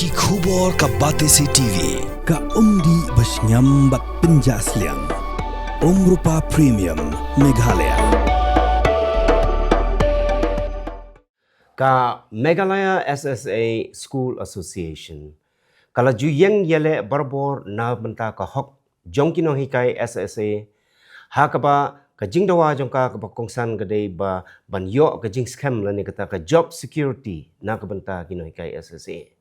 ki khubor ka Batesi TV ka umdi basnyam bat penjaslian Rupa Premium Meghalaya ka Meghalaya SSA School Association kala juyeng yele barbor na benta ka hok jongki Nonghikai SSA hakaba ka jingdawa jongka ka bakongsan gade ba banyo ka Pynskhem la ni kata ka job security na ka benta Nonghikai SSA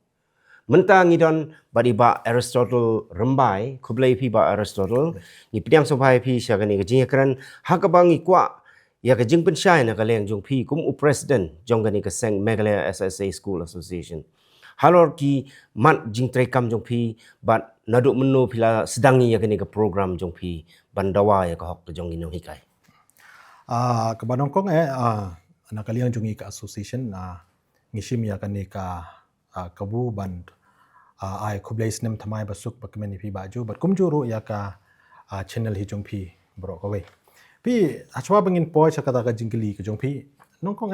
menta ngidon badi ba Aristotle rembai kublai pi ba Aristotle ni pidiam sobai pi syagani ka jingakran hakaba ngi kwa ya ka jing pensyai na kaleng jong pi kum president jong gani ka seng Meghalaya SSA School Association halor ki mat jing trekam jong pi bat naduk menu pila sedangi ya gani ka program jong pi bandawa ya ka hok jong Nonghikai kebanong kong anak kalian jungi ka association ngishim ya kani ka kabu band ai kublai snem thamai basuk bakmeni pi baju bat kumjuru ya ka channel hi jong pi bro ko we pi achwa bangin poi chakata ka jingli ka jong pi nong kong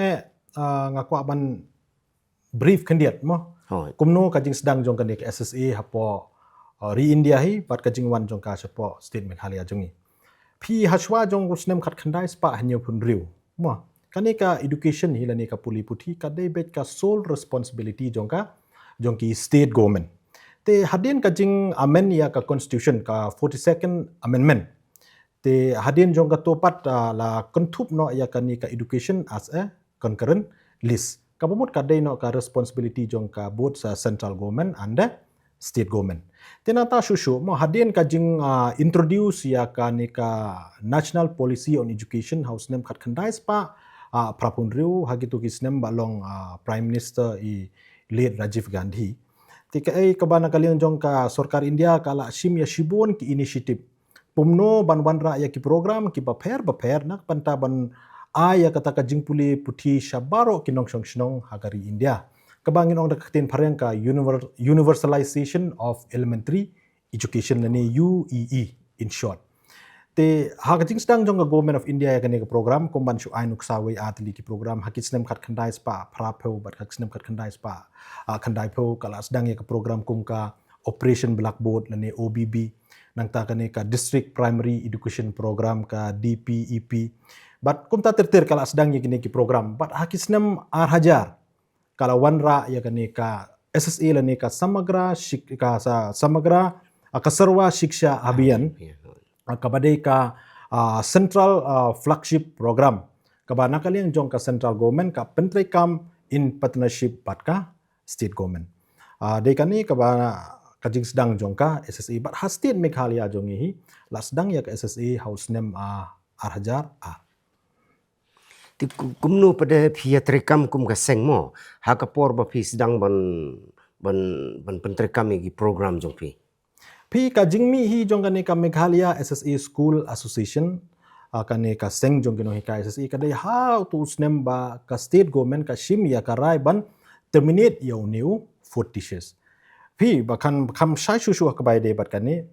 ngakwa ban brief kandiat mo kumno ka jing sedang jong kani ka SSA hapo ri India hi bat ka jing wan jong ka chapo state Meghalaya jongi pi hachwa jong snem khat khandai spa hanyo pun riu mo kani ka education hi lani ka puli puthi ka dei bet ka sole responsibility jong ki state government te hadin ka jing amen ya ka constitution ka 42nd amendment te hadin jong ka topat la konthup no ya kani ka education as a concurrent list ka pamut ka dei no ka responsibility jong ka both sa central government and the state government tenata shushu mo hadin ka jing introduce ya kani ka national policy on education house name khat khandai spa prapun riu hagitu kisnem balong prime minister late Rajiv Gandhi tika kabana kalian jong ka Sorkar India kala sim ya shibun ki initiative pumno banwanra ya ki program ki baper nak panta ban ya kata ka jingpuli puthi shabaro kinong shnong hagari India kabangin ong dakatin pareng ka universalization of elementary education nani UEE in short te hagajing sedang jong government of India ya kani program komban shu ai nuksawi atli ki program hakitsnem khat khandai spa phrapeu bat hakitsnem khat khandai spa khandai peu kala sedang ya ka program kum ka operation blackboard lani OBB nang ta kani ka district primary education program ka DPEP bat kum ta terter kala sedang ya kini ki program bat hakitsnem hajar kala wanra ya kani ka SSA lani ka samagra kasarwa shiksha abhiyan kabadai ka central flagship program kabana kalian jong ka central government ka pentrekam in partnership bat ka state government dei kani kabana kajing sedang jong ka SSA bat has state Meghalaya jong hi la sedang ya ka SSA house name arhajar kumno pada pia trekam kum ka seng mo hakapor ba pi sedang ban pentrekam gi program jong pi pi ka jingmi hi jong kani ka Meghalaya SSA School Association kani ka seng jong kino Hikai SSA kadai how to snem ba ka state government ka shim ya ka rai ban terminate yaw new 40 years pi ba kan kham shai shu ka bai de bat kani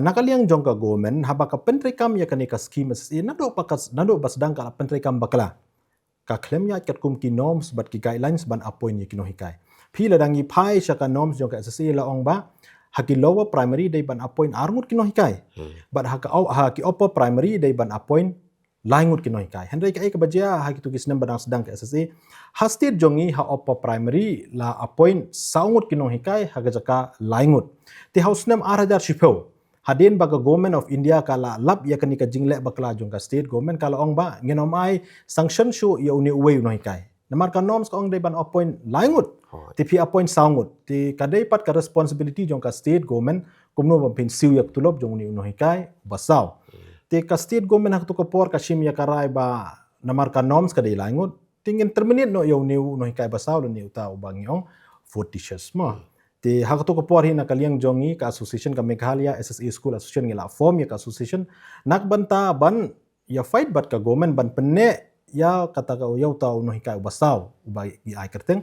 nakaliang jong ka government haba ka pentrekam ya kani ka scheme SSA nado bas dang ka pentrekam bakla ka claim ya kat kum ki norms bat ki guidelines ban appoint ya kino Hikai pi ladangi phai sha ka norms jong ka SSA la ong ba haki lower primary day ban appoint arngut kino Hikai but haki upper primary day ban appoint laingut kino Hikai hendai ka bajia haki tu kisnem badang sedang ke SSA hastir jongi ha upper primary la appoint saungut kino Hikai haga jaka laingut ti house name arhajar shipeu hadin baga government of India kala lab ya kani ka jingle bakla jong ka state government kala ong ba ngenom ai sanction shu ya uni uwe no Hikai namar ka norms ka ong day ban appoint laingut TP appoint saungut ti kadai pat ka responsibility jong ka state government kumno bampin siu yak tulop jong ni Hikai basaw ti ka state government hak tu ka por ka shim ya karai ba namar ka norms kadai laingut tingin terminate no yo ni Hikai basaw lo ni uta ubang yong 40 years mo ti hak tu ka por hi na kaliang jongi ka association ka Meghalaya SSA School Association ngila form ya ka association nak banta ban ya fight bat ka government ban penne ya kata ka yo ta Hikai basaw ubay ai kerteng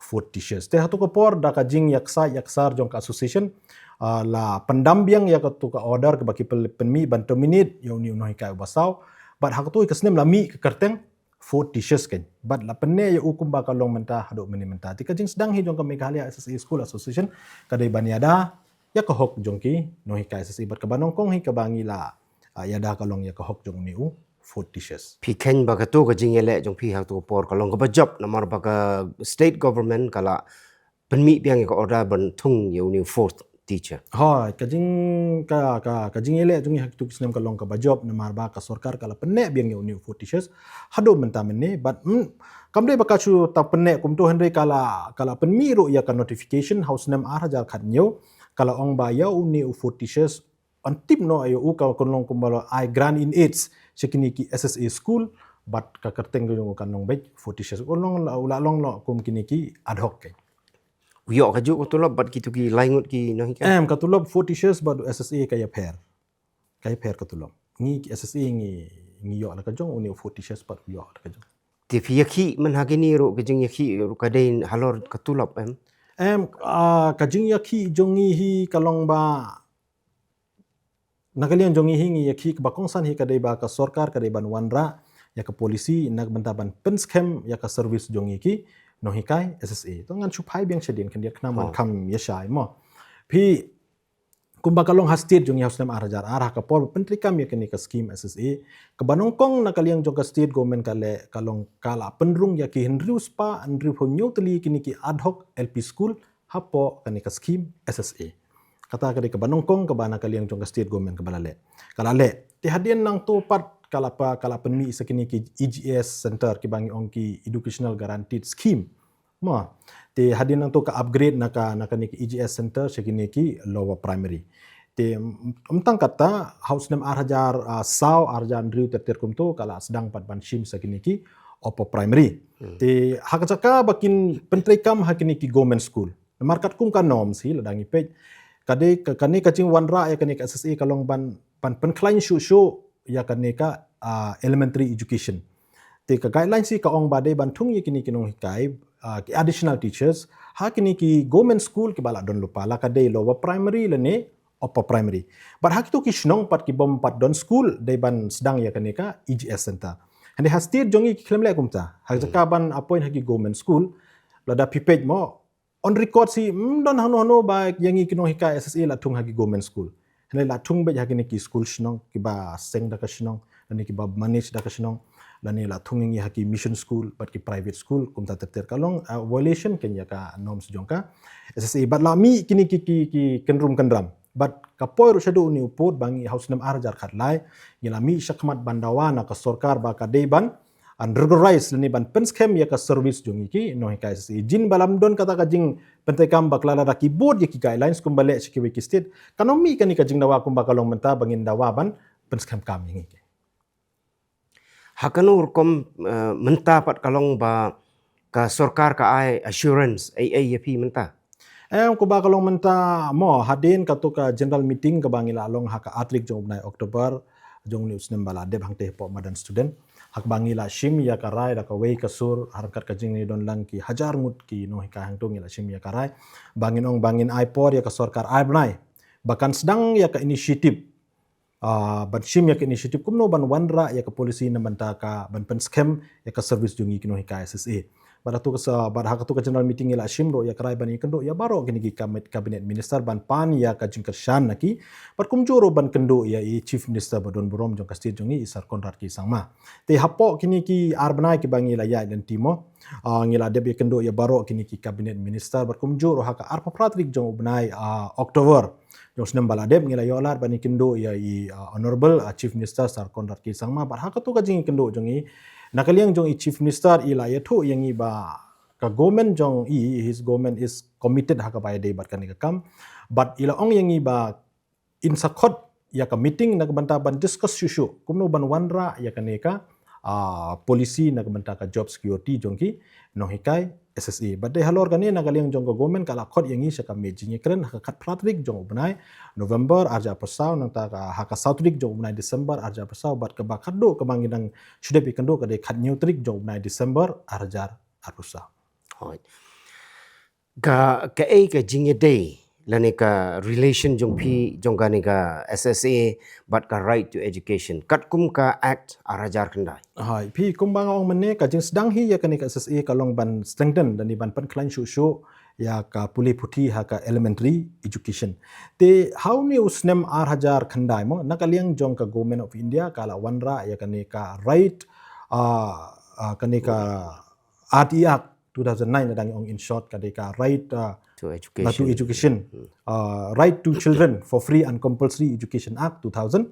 40 years. Te hatu ko por da ka jing yaksar jong ka association la pendambiang ya ka tu ka order ke baki penmi ban terminate yo ni Hikai basaw but hak tu ikasnem la mi ke kerteng 4 teachers kan but la penne ya ukum ba kalong menta hado meni menta ti kajing sedang hi jong ka Meghalaya SSA School Association kadai baniada ya ka hok jong ki Nonghikai SSA bat ka banong kong hi ka bangi la ya da kalong ya ka hok jong ni 4 teachers Pi ken ba ka tu ka jing ele jong pi hak tu por kalong ka ba job namar ba ka state government kala penmi biang ka order ban thung yu ni fourth teacher. Hoi, kajing ele jungi hak tu kisnem kalong ka bajob na marba ka Sorkar kala penne biang ya uni 4 teachers hado menta menne but kamde bakachu ta penne kum tu hendai kala penmi ro ya ka notification house nem jar khat nyo kala ong ba ya uni 4 teachers antip no ayo u ka kolong kumbalo I grant in aids sekini ki SSA school but ka kerteng jong ka nong bej 4 teachers kolong la long lo kum kini ki ad hoc kai Uyok ka ju ko tulab bat kitu ki laingut ki Nonghikai. Katulog 4 teachers badu SSA kaya pair katulog. Ngi SSA ngi yok la kajong uni 4 teachers badu yok la kajong. Ti fi yakhi man hagini ro ka jing yakhi ro ka dein halor ka tulab Kajing yakhi jongi hi kalong ba nakalian jongi hi ngi yakhi ba kongsan hi kadai ba ka Sorkar kadai ban wanra ya ka polisi nak bentaban Pynskhem ya ka service jongi ki Nonghikai SSA to ngan chupai biang chedin kan dia kena man kam yashai mo pi kumba kalong hastir jong yaus nam arajar arah ka por pentri kam ya kini ka scheme SSA ka banongkong na kaliang jong ka state government kale kalong kala penrung ya ki henriu spa andriu honyo teli kini ki ad hoc LP school hapo kani ka scheme SSA kata ka ka banongkong ka bana kaliang jong ka state government ka balale kala le ti hadian nang to pat kala penmi sekini ki EGS center ki bangi ong ki educational guaranteed scheme ma te hadin nang to ka upgrade naka ni ki EGS center sekini ki lower primary te umtang kata house nem arhajar saw arjan riu terkum to kala sedang pat banshim sekini ki upper primary te hakacaka bakin pentrikam hakini ki government school markat kum ka norm si ladangi pej kade kani kacing wanra ya kani ka SSA kalong ban penklain show ya kaneka elementary education te ka guidelines si ka ong bade bantung ye kini kinong hikai ki additional teachers ha kini ki government school ki bala don lupa la kadai lower primary lene upper primary but ha kitu ki shnong pat ki bom pat don school dai ban sedang ya kaneka EGS center hande ha state jongi ki klemle kumta ha jaka ban appoint ha ki government school lada pipej mo on record si don hano ba yangi kinong hikai SSA la tung ha ki government school hande la tung be ha kini ki school shnong ki ba seng da ka shnong lani ki ba manage da ka shnong lani la thungi haki mission school but ki private school kumta terter kalong violation kenya ka norms jongka SSA but la mi kini ki kenrum kendram but ka poir shadu ni upot bangi house nam arjar khatlai ngila mi shakmat bandawana ka Sorkar ba ka deban unregularized lani ban Pynskhem ya ka service jongi ki Nonghikai SSA jin balam don kata ka jing pentekam baklala da keyboard ya ki guidelines kumbale shiki wiki state kanomi kani ka jing dawa kumba kalong menta bangin dawa ban Pynskhem kam ngi Hakanur kom menta pat kalong ba ka Sorkar ka ai assurance ai yapi menta. Ko ba kalong menta mo hadin katu ka general meeting ka bangila along haka atlik jong na Oktober jong ni usnem bala deb hangte po madan student hak bangila shim ya karai da ka wei kasur harkat ka jing ni don lang ki hajar mut ki Nonghikai hang tong ila shim ya karai bangin ipor ya ka Sorkar ai bnai bahkan sedang ya ka inisiatif ban shim ya ka inisiatif kumno ban wanra ya ka polisi na banta ka ban Pynskhem ya ka service jungi ki Nonghikai SSA pada tu ka pada tu ka general meeting ila shim ro ya karai ban kendo ya baro kini ki cabinet minister ban pan ya ka jingkershan naki par kumjuro ban kendo ya i chief minister badon borom jong ka state jungi isar konrad ki sangma te hapo kini ki arbana ki bangi la ya dan timo ngila deb kendo ya baro kini ki cabinet minister bar kumjuro haka arpa pratrik jong ubnai Oktober jong snem baladeb ngila yolar bani kendo ya i honorable chief minister sar konrad ki sangma bar haka tu ka jingi kendo jongi nakaliang jong i chief minister ila ya thu yang i ba ka government jong i his government is committed haka ba day bat kan ka kam but ila ong yang i ba in sakot ya ka meeting nak banta ban discuss issue kumno ban wanra ya kaneka polisi nak banta ka job security jong ki Nonghikai SSA but day halor kani nakaliang jong ka government kala khot yang i saka mejing kren haka khat pratrik jong ubnai November arja persaw nang ta ka haka sautrik jong ubnai December arja persaw bat ka bakado ka banginang shudep ikendo ka de khat neutrik jong ubnai December arjar arpusa Hoi. Ka ai ka jing day lanika relation jong phi jong ka nika SSA but ka right to education kat kum ka act arajar kandai Hai, pi kumbang ong mene ka jing sedang hi ya ka nika SSA kalong ban strengthen dan ban pan klan shu ya ka puli puti ha ka elementary education. Te how ni usnem 8,000 khandai mo nakaliang jong ka government of India kala wanra ya ka nika right ka nika RT Act 2009 adang ong in short ka nika right to education, to education. Right to children for free and compulsory education act 2009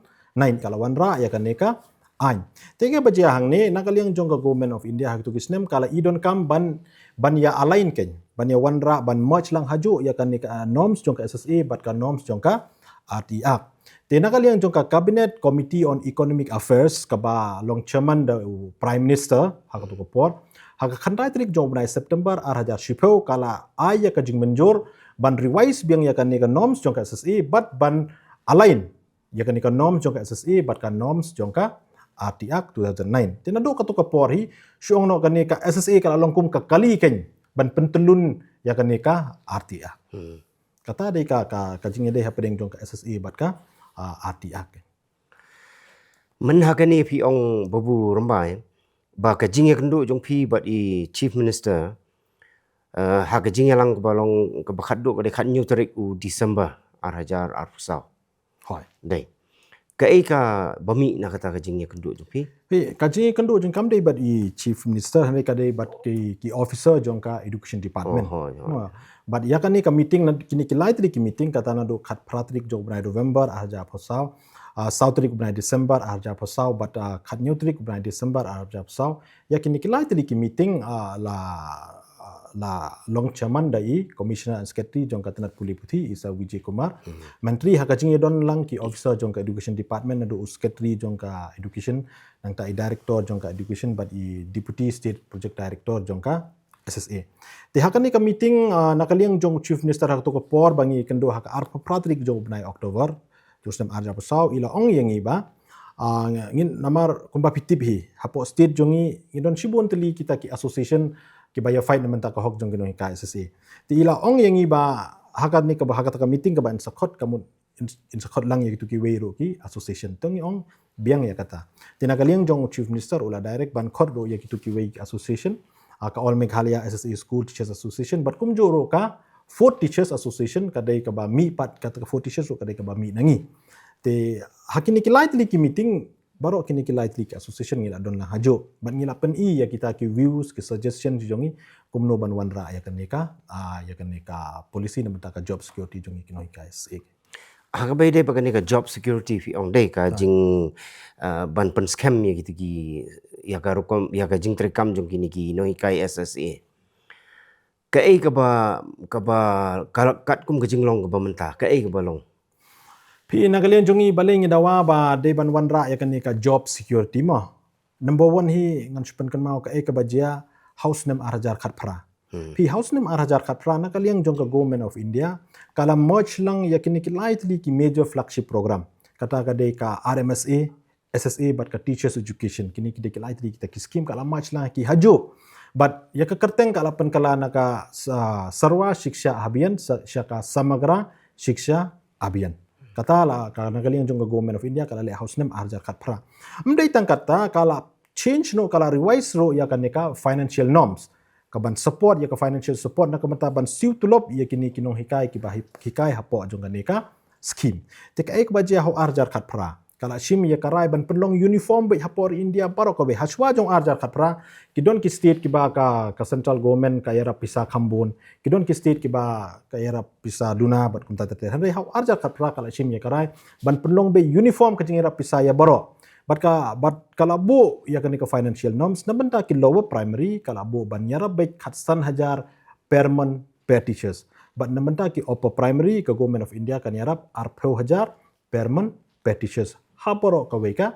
kalawan ra ya kaneka ain tege baja hang ne nakaliang jong government of India hak tu kisnem kala idon kam ban ya align ken ban ya wanra ban march lang haju ya kaneka norms jong ka SSA bat ka norms jong ka RT Act te nakaliang jong ka cabinet committee on economic affairs ka ba long chairman the prime minister hak tu ko por hak khandai trik jong bunai September 2010 kala ay ya ka jing menjur ban revise biang ya kan nika norms jong ka SSA but ban align ya kan nika norms jong ka SSA but kan norms jong ka RT Act 2009 tinado ka to ka porhi syong no kan nika SSA kala longkum ka kali ken ban pentelun ya kan nika RT Act kata dei ka jing dei hapedeng jong ka SSA but ka RT Act men hakani phi ong babu rambai ba ka jing kendu jong phi but I chief minister ha ka jing lang ka balong ka bakhaddu ka de khat new tarik u December 2020 hoi dai ka ai ka bami na kata ka jing kendu jong phi ka jing kendu jong kam dei but I chief minister hani ka dei but ki officer jong ka education department but ya kan ni ka meeting na kini ki lai tri ki meeting kata na do khat pratrik jong bunai November 2020 South Trik bunai December 2020 but khat new Trik bunai December 2020 ya kini ki lai tri ki meeting la long chairman dai commissioner and secretary jong ka tanat puli puthi Isa Vijay Kumar menteri hakajing don lang ki officer jong ka education department do secretary jong ka education nang ta director jong ka education but I deputy state project director jong ka SSA te hakan ni ka meeting nakaliang jong chief minister hak to ko por bangi kendo hak ar pratrik jong bunai October jusem arja pasau ila ong yang iba ngin namar kumba pitip hi hapo state jongi ngidon sibon teli kita ki association ki baya fight naman ta ka hok jong ginong Hikai SSA ti ila ong yang iba hakat ni ka ba hakat ka meeting ka ba in sakot kamun in sakot lang ya ki weiro ki association tong ong biang ya kata tinagaliang jong chief minister ula direct ban khot ro ya ki wei association ka all Meghalaya SSA school teachers association but kum joro ka fourth teachers association kadai ka ba mi pat kata ka fourth teachers ro kadai ka ba mi nangi te hakini ki lightly ki meeting baro kini ki lightly ki association ngila don la hajo ban ngila pen I ya kita ki views ki suggestion jongi kumno ban wanra ya kan nika polisi na ka job security jongi kinoi ka SSA ha bai dei bagani ka job security fi ong dei ka jing ban Pynskhem ya gitu ki ya ka rukom ya ka jing trekam jong kini ki Nonghikai SSA ka ai ka ba kat kum ka jing long ka ba mentah ka ai ka ba long pi nakalian jongi baling dawa ba de ban wanra ya kan nika job security mo number 1 hi ngan supan kan mau ka ka bajia house nem arajar khat phra pi house nem arajar khat phra nakaliang jong ka government of India kala merge lang ya kini ki lightly ki major flagship program kata ka de ka RMSA SSA but ka teachers education kini ki de ki lightly kita ki scheme kala merge lang ki hajo but ya ka kerteng kala pen kala naka sarwa shiksha abhiyan shaka samagra shiksha abhiyan kata la kana kaliang jong government of India kala le house nem arjar khat phra mdai tang kata kala change no kala revise ro ya kaneka financial norms kaban support ya ka financial support na kamata ban siu tulop ya kini kinong Hikai ki ba Hikai hapo jong kaneka scheme te ka ek baje ho arjar khat phra kala shim ya karai ban penlong uniform be hapor India paro ko be haswa jong arjar khat phra kidon ki state ki ba ka central government ka yara pisa khambun kidon ki state ki ba ka yara pisa duna bat kumta te han ha arjar khat phra kala shim ya karai ban penlong be uniform ka jingira pisa ya baro bat kala bu ya kan ka financial norms na banta ki lower primary kala bu ban yara be khatsan hajar per month per teachers but na banta ki upper primary ka government of India kan yara arpho hajar per month per teachers haporo ka weka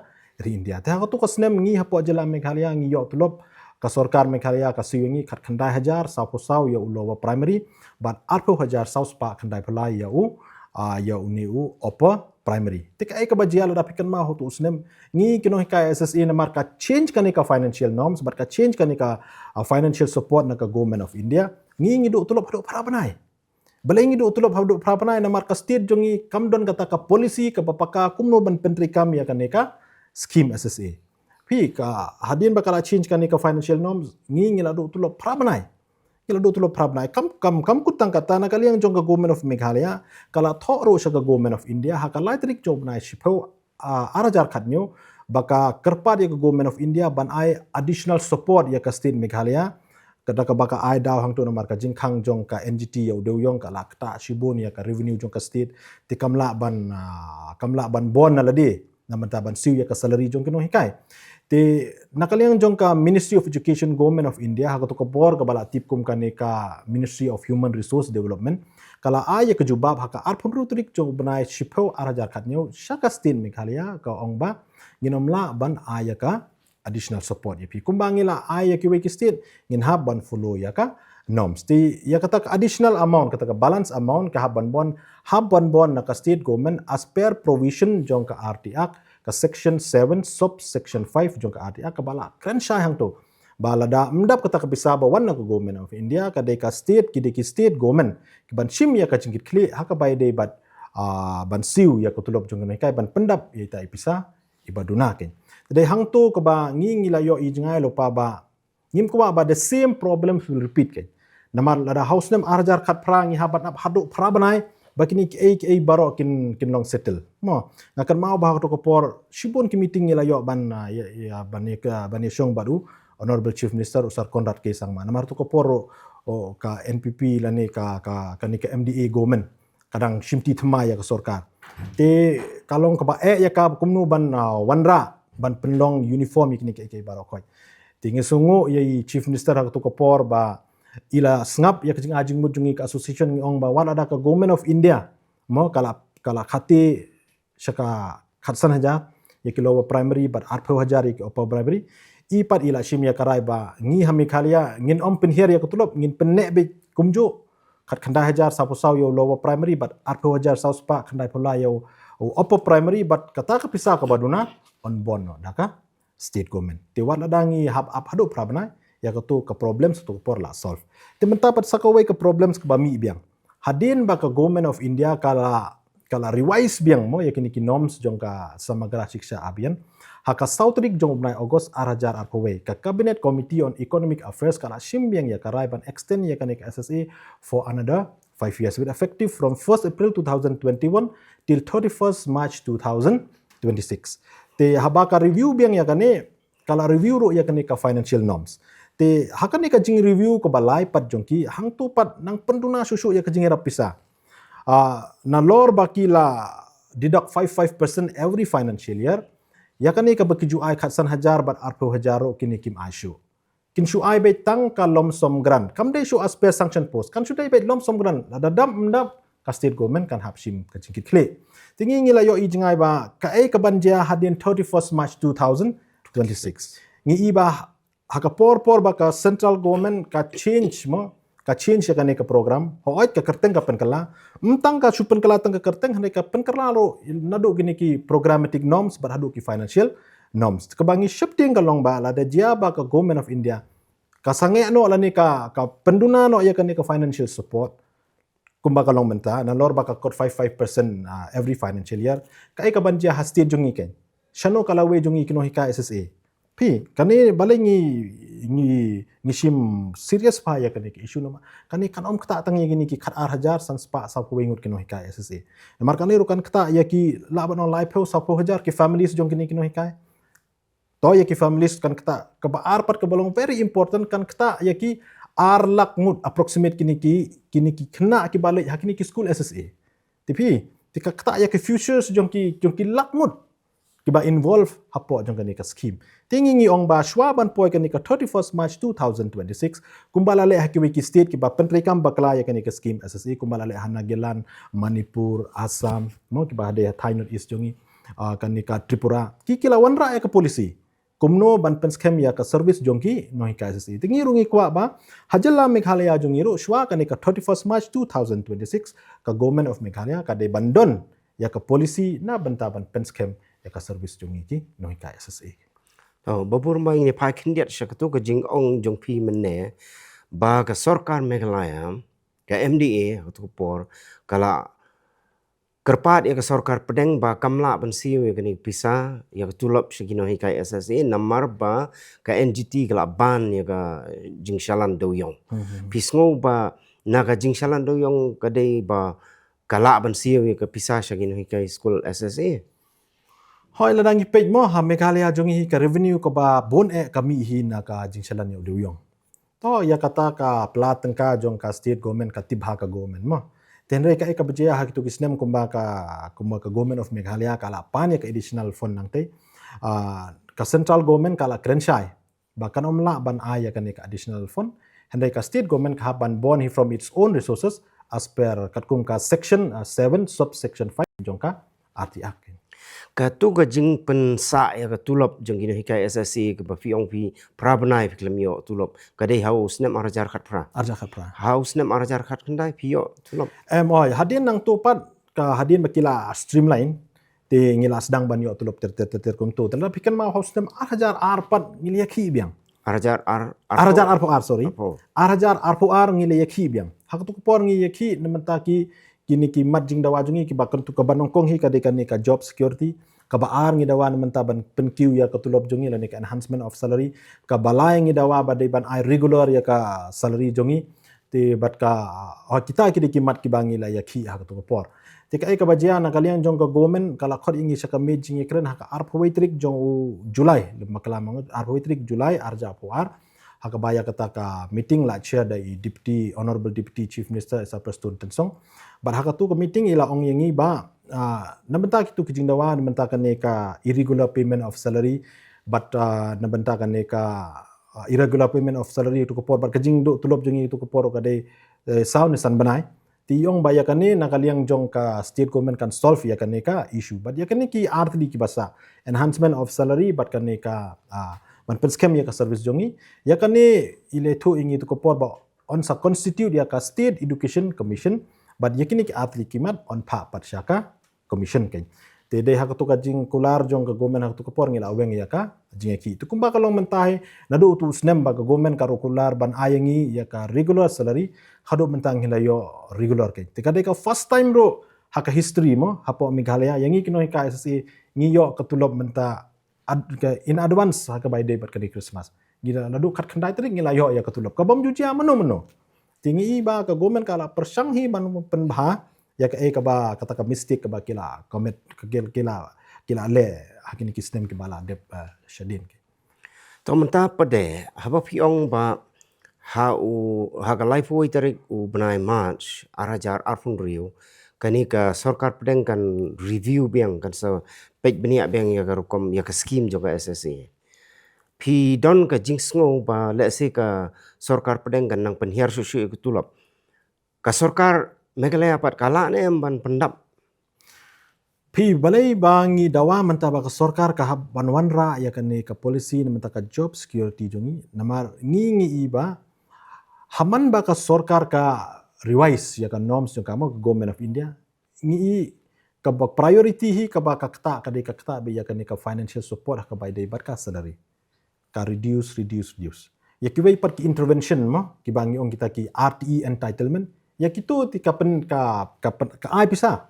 ri India ta ka to ka snem ngi hapo jela Meghalaya ngi yo tulop ka Sorkar Meghalaya ka siwengi khat khandai hajar saw ya lower primary but arpho hajar saw spa khandai phalai ya uni upper primary tek ai ka bajia la dapikan ma ho tu snem ngi kino Hikai SSA na marka change kani ka financial norms but ka change kani ka financial support na ka government of India ngi do tulop do para banai Balengi do tulop habdu prapanai na marka state jongi kamdon kata ka polisi ka papaka kumno ban pentri kam ya kaneka scheme SSA. Pi ka hadin bakala change kaneka financial norms ngi ngila do tulop prapanai. Ngila do tulop prapanai kam kutang kata na kaliang jong ka government of Meghalaya kala thoro sa ka government of India hakala trik job na shipo arajar khatnyo baka kerpat ya ka government of India ban ai additional support ya ka state Meghalaya kada ka baka ai daw hang to na marka jingkhang jong ka NGT yo deu yong ka lakta shibon ya ka revenue jong ka state ti kamla ban bon na ladi na manta ban siu ya ka salary jong kino hikai ti nakaliang jong ka Ministry of Education Government of India ha to ka bor ka bala tipkum ka ne ka Ministry of Human Resource Development kala ai ya ka jubab ha ka arphun rutrik jong banai shipho arajar khatnyo shaka state Meghalaya ka ongba nginomla ban ai ya ka additional support yapi kumbangila ay ya kiwe state ngin haban follow ya ka norms ti ya kata additional amount kata balance amount ka haban bon na ka state government as per provision jong ka RT Act ka section 7 sub section 5 jong ka RT Act ka bala kran sha hang to bala da mdap kata ka bisaba wan na ka government of India ka de ka state ki state government ki ban shim ya ka jingkit kli ha ka bai de bat ban siu ya ka tulop jong kai ban pendap ya ta ipisa ibaduna ken Jadi hang tu ke ba ngi layo I jengai lupa ba ngim ko ba the same problems will repeat ke. Namar lada house nem arjar khat pra ngi habat nap haduk pra banai bakini ke baro kin long settle. Mo ngakan mau ba to ko por shibon ki meeting ngi layo ban ban syong baru honorable chief minister usar Konrad ke sang ma. Namar to ko por ka NPP lani ka ni ka Mda-Ii government kadang shimti thma ya ka Sorkar. Te kalong ka ba ya ka kumnu ban wanra ban penlong uniform ikni ke barokoi tingi sungu ye chief minister hak to kopor ba ila snap ya kajing ajing mujungi ka association ngi ong ba wan ada ka government of India mo kala khati shaka khatsan haja ye kilo primary but 8000 ke upper primary I pat ila shim ya karai ba ngi hami khalia ngin om pen her ya kutulop ngin pennek be kumju khat khanda hajar sapo saw yo lower primary but 8000 saw spa khandai pula yo upper primary but kata ka pisa ka baduna on bon no daka state government te wat ladangi hab hadu prabna ya ka problems to por la solve te menta pat sakawai ka problems ka bami biang hadin ba ka government of India kala revise biang mo ya kini ki norms jong ka samagra shiksha abhiyan haka sautrik jong bnai August 2008 ka cabinet committee on economic affairs kala shimbiang ya karai ban extend ya kanik SSA for another 5 years with effective from 1st April 2021 till 31st March 2026 te habaka review biang ya kane kala review ro ya kane ka financial norms te hakane ka jing review ko balai pat jongki hang tu pat nang penduna susu ya ka jing rapisa na lor bakila deduct 55% every financial year ya kane ka bakiju ai khatsan hajar bat arpo hajaro kini kim aishu kin shu ai be tang ka lomsom grant kam de shu asper sanction post kan shu dai be lomsom grant ada dam ka state government kan hapsim ka jingkit kle tingi ngila yo I jingai ba ka ka banja hadin 31st March 2026 ngi iba haka por ba ka central government ka change ya ka program hoit ka kerteng ka penkala mtang ka supen kala tang ka kerteng hane ka penkala ro nadu gini ki programmatic norms but hadu ki financial norms ka bangi shifting ka long ba la da jia ba ka government of India ka sange no la ni ka penduna no ya ka financial support kumbaga long menta na lor baka kot 55% every financial year kai ka banja hasti jungi ken shano kalawe jungi kino Hikai SSA pi kani balengi ni shim serious pa ya kani issue nama kani kan om kata tangi gini ki khat ar hajar san spa sa ko wengut kino Hikai SSA mar kani rukan kata ya ki laban on life ho sa po hajar ki families jong kino Hikai to ya ki families kan kata ka ba ar pat ka balong very important kan kata ya ki ar lak mut approximate kini ki kena ki balik hakini ki Skul SSA tapi tika kata ya ki futures jong ki lak mut ki ba involve hapo jong kani ka scheme tingi ngi ong ba shwa ban poi kani ka 31st March 2026 kumbala le hakiwi ki state ki ba pentrikam bakla ya kani ka scheme SSA kumbala le hanagelan Manipur Assam mo ki ba de Thai North East jongi kani ka Tripura ki kila wanra ya ka policy kumno ban Pynskhem ya ka service jongki Nonghikai SSA tingi rungi kwa ba hajala Meghalaya jongi ro shwa kani ka 31st March 2026 ka government of Meghalaya ka de bandon ya ka policy na bantaban Pynskhem ya ka service jongi ki Nonghikai SSA babur mai ni pa khindiat shakatu ka jing ong jongpi menne ba ka Sorkar Meghalaya ka MDA atau por kala kerpat ya ke Sorkar pedeng ba kamla ban siu ya kini pisa ya ke tulap shigino Hikai SSA namar ba ka NGT kala ban ya ka jingshalan doyong pisngo ba naga jingshalan doyong kadai ba kala ban siu ya ke pisa shigino Hikai Skul SSA Hoi ladang ipej mo ha Meghalaya jongi ka revenue ka ba bon kami hi na ka jingsalan yo deuyong. To ya kata ka pelateng ka jong ka state government ka tibha ka government mo. Tenre ka bejaya ha kitu kisnem kumba ka government of Meghalaya kala pan ya ka additional fund nang te. Ka central government kala krenshai. Bahkan omla ban ya ka additional fund. Hendai ka state government ka ban bon hi from its own resources as per katkum ka section 7 subsection 5 jong ka RTAK. Katu ga jing pensa ya ka tulop jeng gino Hikai SSA ke ba fiong pi prabanai fi klemio tulop kadai haus nem arajar khat pra Arja khapra. haus nem arajar khat kendai pio tulop Oi hadin nang tupat ka hadin makila streamline ti ngila sedang ban yo tulop ter kuntu tapi kan mau host dem arhajar arpat ngili yakhi biang arajar arhajar arpo ar sorry Arpo. arhajar arpo ar ngili yakhi biang hak tu por ngi yakhi nementa ki kini ki mat jing dawa jungi ki bakon tu ka banong kong hi ka de kan ka job security ka baar ngi dawa nementa ban penkiu ya ka tulop jungi la ka enhancement of salary ka balai ngi dawa ba de ban ai regular ya ka salary jungi ti bat ka kita ki de mat ki bangi la yakhi hak tu por ti ka bajia na kalian jong ka government kala khod ingi saka me jingi kren hak arpo wetrik jong Julai makala mangut arpo wetrik Julai arja po ar hak baya kata ka meeting la chair dai deputy honorable deputy chief minister sa prestun tensong bar hak tu ka meeting ila ong yengi ba nabenta kitu kijing dawa nabenta kan ka irregular payment of salary but nabenta kan ka irregular payment of salary tu ko por bar kijing do tulop jengi tu ko por ka dai saw ni san banai ti yong baya kan ni nakaliang jong ka state government kan solve ya kan ka issue but ya kan ki arti ki basa enhancement of salary but kan ka man Pynskhem ya ka service jongi ya kan ni ile thu ingi tu ko por ba on sa constitute ya ka state education commission but yakini ki atli kimat on pa pat syaka commission kan te dei hak tu ka jing kular jong ka government hak tu ko por ngila weng ya ka jing ki tu kumba kalong mentahe nadu tu snem ba ka government ka kular ban ayangi ya ka regular salary hadu mentang hila yo regular kan te ka dei ka first time bro hak history mo hapo Meghalaya yangi kino ka SSA ngiyo katulop menta in advance hak by day bat ka Christmas gila nadu khat khandai trik ngila yo ya katulop ka bom jujia mano tinggi ba ka government kala persanghi ban penbha ya ka ba kata ka mistake ka ba kila commit kila le hakini kistem ki bala dep shadin ki to menta pade haba fiong ba ha ka life way tarik u banai march arajar arfun rio kani ka Sorkar pedeng kan review biang kan sa pej benia biang ya ka rukom ya ka scheme juga SSA Pi don ka jingsngo ba let's say ka Sorkar pedeng kan nang penhiar susu ikut tulap. Ka Sorkar Meghalaya pat kala ne ban pendap. Pi balai bangi dawa menta ba ka Sorkar ka banwanra ya kan ka polisi menta ka job security jongi namar ngi iba haman ba ka Sorkar ka revise ya kan norms yung kamo government of India ngi ka priority hi ka ba ka kta ka de ka kta be ya kan ka financial support ka ba de bat ka salary ka reduce. Ya kiway pat ki intervention mo ki bangi ong kita ki RTE entitlement ya kitu ti kapen ka ai pisa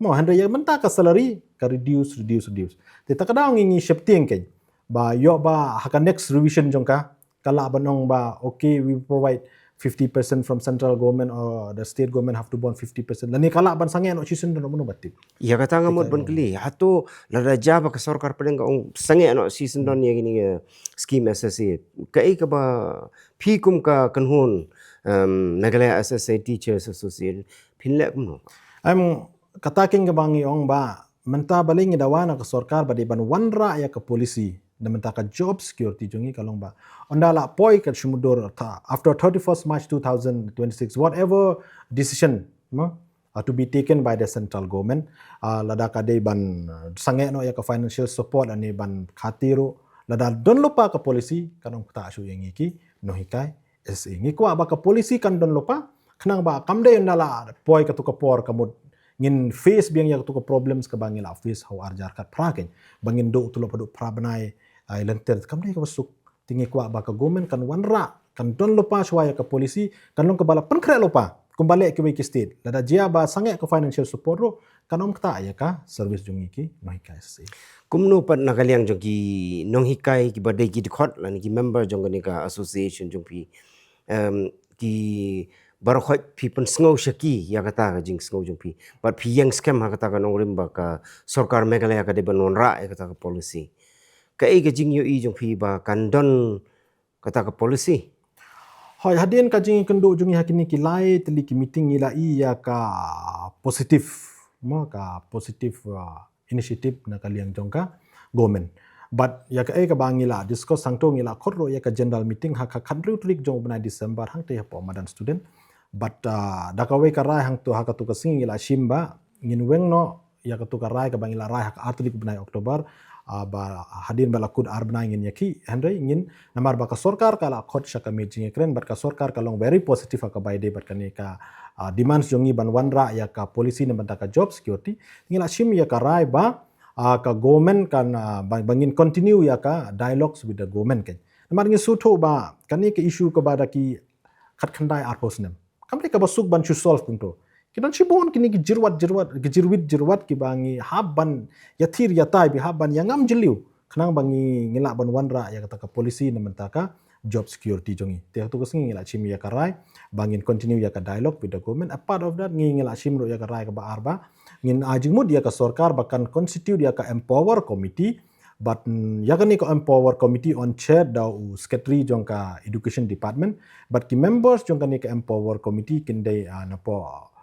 mo handre ya menta ka salary ka reduce. Ti takadaw ngi shifting kay ba yo ba haka next revision jong ka kala banong ba okay we provide 50% from central government or the state government have to bond 50%. Lani kala ban sange no season no mono batit. Ya kata ngamot ban kali hatu lada jaba ka Sorkar pedeng ka ong sange no season don ya gini scheme SSA. Kai ka ba pikum ka kanhun Meghalaya SSA Teachers Association pinlek mo. Kataking ka bangi ong ba menta baling dawana ka Sorkar ba di ban wanra ya ka polisi na menta ka job security jongi kalong ba ondala poi ka sumudur after 31st March 2026 whatever decision to be taken by the central government lada ka day ban sange no ya ka financial support ani ban khatiro lada don lupa ka policy kanong ta su yang iki Nonghikai SE ngi kwa ba ka policy kan don lupa kanang ba kamde ondala poi ka tu ka por kamud ngin face biang yak tu ka problems ka bangila face how arjar kat praken bangin do tu lupa do prabanai ay lenter kamde ka masuk tingi kwa ba ka government kan wanra kan don lupa suaya ka polisi kan long ka bala penkre lupa kumbalik ke wiki state lada jia ba sangat ke financial support ro kanom kata ya ka service jungi ki Nonghikai SSA kumno pat nakaliang jong ki Nonghikai ki badai ki dikhot lan ki member jong ni ka association jong pi ki barkhot pi Pynskhem shaki ya kata ka jing sngo jong pi but pi Pynskhem ha kata ka nongrim ba ka Sorkar Meghalaya ka de banon ra ya kata ka policy ka e ka jing yo I jong pi ba kandon kata ka policy hoi hadin ka jing kendo jungi hakini ki lai teli ki meeting ila I ya ka positif mo ka positif initiative na kaliang jongka government but ya ka bangila discuss sangto ngila khorro ya ka general meeting ha ka country trik jong bna December hang te po madan student but dakawe ka rai hang to ha ka tu ka sing ngila shimba ngin wengno ya ka tu ka rai ka bangila rai ha ka atrik bna Oktober ba hadin bala kud arbna ngin yaki handai ngin namar ba ka Sorkar kala khot shaka meeting ekren but ka Sorkar kalong very positive ka by day but kani ka demands jongi ban wanra ya ka policy na banta ka job security ngila shim ya ka rai ba ka government kan bangin continue ya ka dialogues with the government kan namar ngi sutho ba kani ke issue ka ba da ki khat khandai arposnem kamle ka basuk ban chu solve kunto kidan chibon kini ki jirwit ki bangi habban yathir yatai bi habban yangam jiliu khnang bangi ngila ban wanra ya kata ka policy na mentaka job security jongi te tu kasing ngila chim ya karai bangin continue ya ka dialogue with the government a part of that ngila chim ro ya ka rai ka ba arba ngin ajingmud ya ka Sorkar bahkan constitute ya ka empower committee but yakani ko empower committee on chair da secretary jong ka education department but ki members jong ka ni ka empower committee kindai napo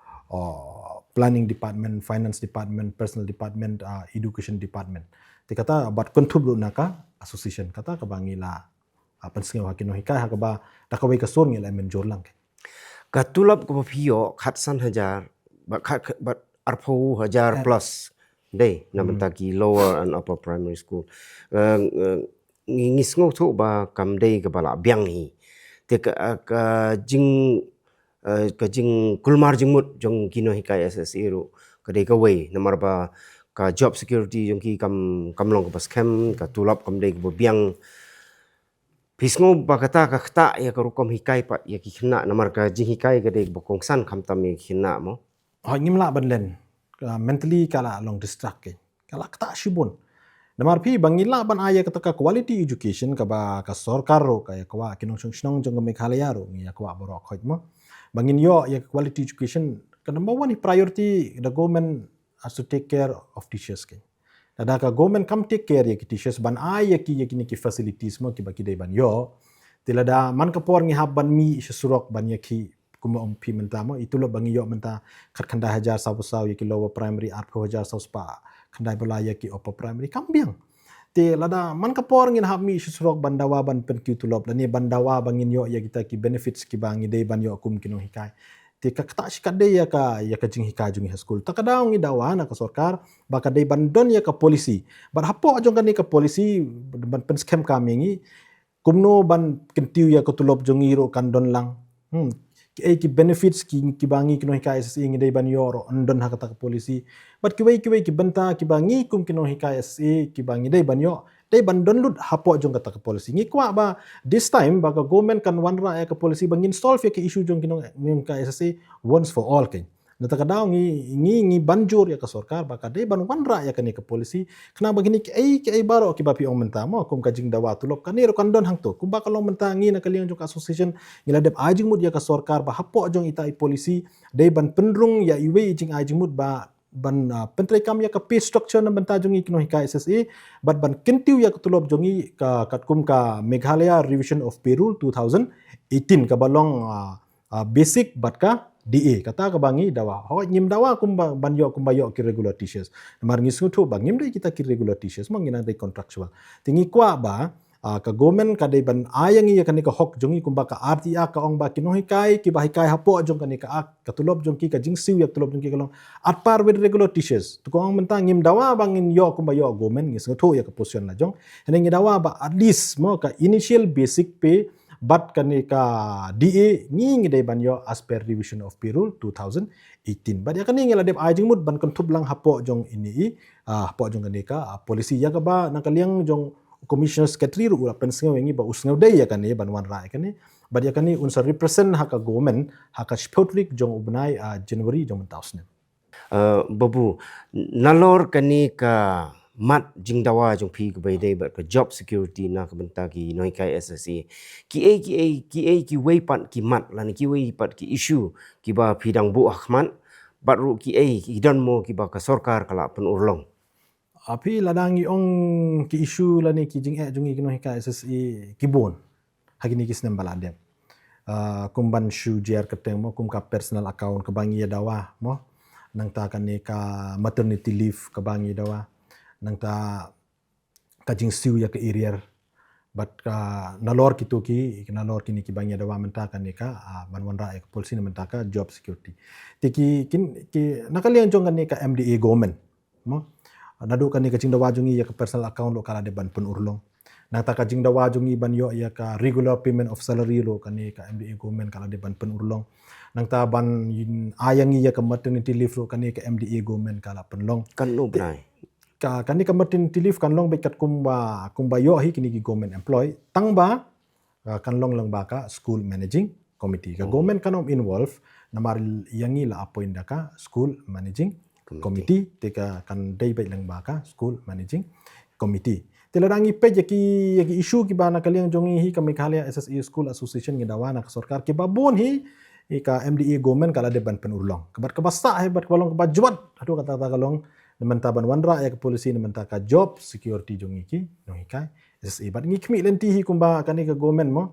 planning department, finance department, personal department, education department. Ti kata bat contribute naka association kata ka bangila Pynskhem hakino Hikai ha ka ba dakawai ka sur ngila menjor lang. Katulap ko pio khatsan hajar but arpo hajar plus day namanta ki lower and upper primary school ngisngo thu ba kam day ka bala byang hi te ka jing ka jing kulmar jingmut jong kino Hikai SSA ro ka dei ka wei namar ba ka job security jong ki kamlong ka Pynskhem ka tulap kam dei ka biang Pynskhem ba kata ka khta ya ka rukom Hikai pa ya ki khna namar ka jing Hikai ka dei bokong san kham tam me khna mo Ha ngimla banlen mentally kala long distract ke kala kta shibun namar pi bangila ban aya kata ka quality education ka ba ka Sorkar ro ka ya kwa kinong shnong jong Meghalaya ro ngi ya kwa borok khoj mo bangin yo ya quality education ka number one priority the government has to take care of teachers ke ada ka government kam take care ya ki teachers ban ai ya ki facilities mo ki baki dai ban yo tilada man ka por ngi hab ban mi surok ban ya ki kuma pi menta mo itulo bangi yo menta khat khanda hajar saw ya ki lower primary arpo hajar saw spa khandai bala ya ki upper primary kambiang te lada man ka por ngin hab mi surok bandawa ban pen ki tulop lani bandawa bangin yo ya kita ki benefits ki bangi dei ban yo kum kino Hikai te ka kata shikade ya ka jing Hikai jungi Skul takadaw ngi dawa na ka Sorkar baka dei bandon ya ka policy bar hapo ajong kani ka policy ban Pynskhem kamingi kumno ban kentiu ya ka tulop jongi ro kandon lang ki benefits ki bangi kino Hikai SSA ngi dei ban yo ro andon ha kata ka policy but ki benta ki bangi kum kino Hikai SSA ki bangi dei ban yo dei ban don lut hapo jong kata ka policy ngi kwa ba this time ba ka government kan wanra ya ka policy bangin solve ya ka issue jong kino Hikai SSA once for all ken nata kadaw ngi banjur ya ka Sorkar ba ka dei ban wanra ya ka ni ka policy kena bagini ki ai baro ki ba pi ong menta mo kum ka jing dawa tulop ka ni ro kan don hang to kum ba ka long menta ngi na kaliang jong ka association ngila dep ajing mud ya ka Sorkar ba hapo jong ita i policy dei ban pendrung ya iwe jing ajing mud ba ban pentrai kam ya ka pay structure na banta jongi kino Hikai SSA but ban kentiu ya katulop jongi ka katkum ka Meghalaya revision of pay rule 2018 ka balong basic but ka DA kata ka bangi dawa ho nyim dawa kum ban yo kum bayo ki regular teachers mar ngi sutu bangim dei kita ki regular teachers mangina dei contractual tingi kwa ba ka government ka dei ban ayang ya kani ka hok jongi kumba ka RTA ka ong ba kino Hikai ki ba Hikai hapo jong kani ka katulop jong ki ka jingsiu ya tulop jong ki kalong at par with regular teachers tu ko ong mentang ngim dawa bangin yo kumba yo government ngi sutu ya ka position na jong heneng dawa ba at least mo ka initial basic pay but kani ka DA ngi dei ban yo as per revision of pay rule 2018 but ya kani ngila dep ajing mud ban kontub lang hapo jong ini hapo jong kani ka policy ya ka ba nakaliang jong commissioner secretary ru Pynskhem ngi ba usngau dei ya kani ban wan rai kani But ya kani unsur represent haka government haka spotrik jong ubnai January jong tausne. Babu nalor kani ka mat jingdawa jong phi ka baidai ba ka job security na ka benta ki Nonghikai SSA ki wei pat ki mat lan ki wei pat ki issue ki ba phidang bu ahman baru ki don mo ki ba ka Sorkar kala pen urlong. Api ladangi ong ki issue lani ki jing jongi ki Nonghikai SSA ki bon hagini ki snem baladem. Kumban shu jer keteng mo kum ka personal account ka bangi dawa mo nang ta kan ka maternity leave ka bangi dawa nang ta ka jing siu ya ka irier but ka nalor nalor kini ki bangi dawa menta kan ka banwan ra ka polisi menta ka job security ki nakalian jong kan ka Mda-Ii government mo nadu kan ka jing dawa jongi ya ka personal account lo kala de ban pen urlong nang ta ka jing dawa jongi ban yo ya ka regular payment of salary lo kan ka Mda-Ii government kala de ban pen urlong nang ta ban ayangi ya ka maternity leave lo kan ka Mda-Ii government kala pen long Kan no brai. Ka kan ka maternity leave kan long bekat kumba yo hi kini ki government employee tangba kan long lang ba ka school managing committee ka government kanom involve namar yangi la appoint da ka school managing committee te ka kan dai bai lang ba ka school managing committee teladangi pe ki issue ki bana kaliang jongi hi ka Meghalaya SSA School Association ngidawa na ka Sorkar ki babon hi ka Mda-Ii government kala de ban pen urlong kabat ka basta he bat kalong ka bajuat adu kata kalong namanta ban wanra ya ka polisi namanta ka job security jongi ki Nonghikai SSA bat ngikmi lenti hi kumba kani ka government mo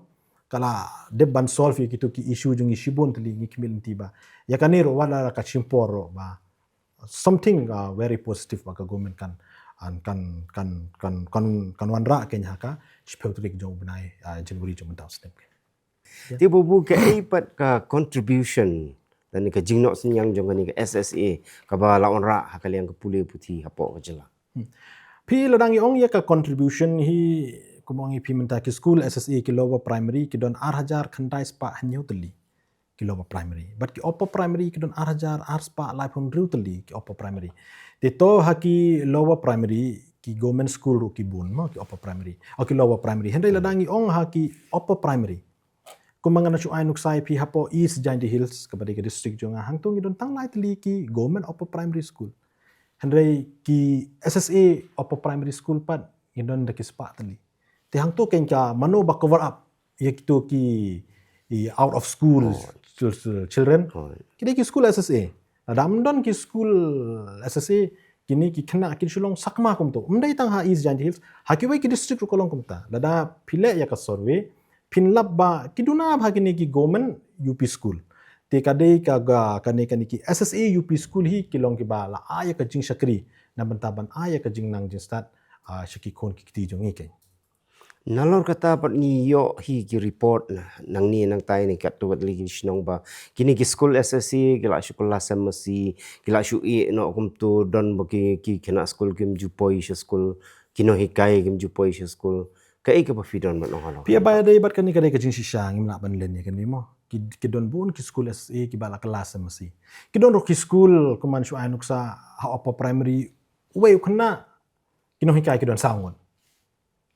kala de ban solve ki issue jongi shibon tali ngikmi lenti ba ya kaniro wala ka chimporo ba something very positive ba ka government kan wanra kenya ka spotrik jong benai January jong tausne. Ti babu ka pat ka contribution dan ka jingnok senyang jong ni ka SSA ka ba laon ra hakaliang ka pule puti hapo ka jela. Pi ladangi ong ya ka contribution hi kumongi pi menta ki school SSA ki lower primary ki don 8,000 khandai spa hanyo tali ki lower primary but ki upper primary ki don 8,000 spa life on riu tali ki upper primary te to haki lower primary ki government school ru ki bun mo ki upper primary o ki lower primary hendai ladangi ong haki upper primary kumanga na chuai nuksai pi hapo East Giant Hills kepada ke district jonga hangtung idon tang lai tali ki government upper primary school hendai ki SSA upper primary school pat idon de ki spa tali te hangtu kenka mano ba cover up ye kitu ki out of school children kini ki school SSA damdon ki school SSA kini ki kena ki sulong sakma kum to mdai tang ha East Giant Hills hakiwai ki district kolong kum ta lada pile ya ka survey pinlap ba kiduna ba kini ki government UP school te kadai ka ga kani ki SSA UP school hi kilong ki ba la aya ka jing sakri na bentaban aya ka jing nang jing start shaki kon ki ti jong ikai Nalor kata pat ni yo hi ki report na nang ni nang tai ni kat tuat lagi sinong ba kini ki school SSA kila sekolah semasi kila shu no kum tu don bagi ki kena school kim jupoi school kino Hikai kim jupoi school kai ka pa fidon mat no halo pia ba dai bat kani kadai ka jing sisang imla ban len ya kan mo ki don bun ki school SSA ki bala kelas semasi ki don ro ki school kuman shu ainuk sa upper primary wei khna kino Hikai ki don sangon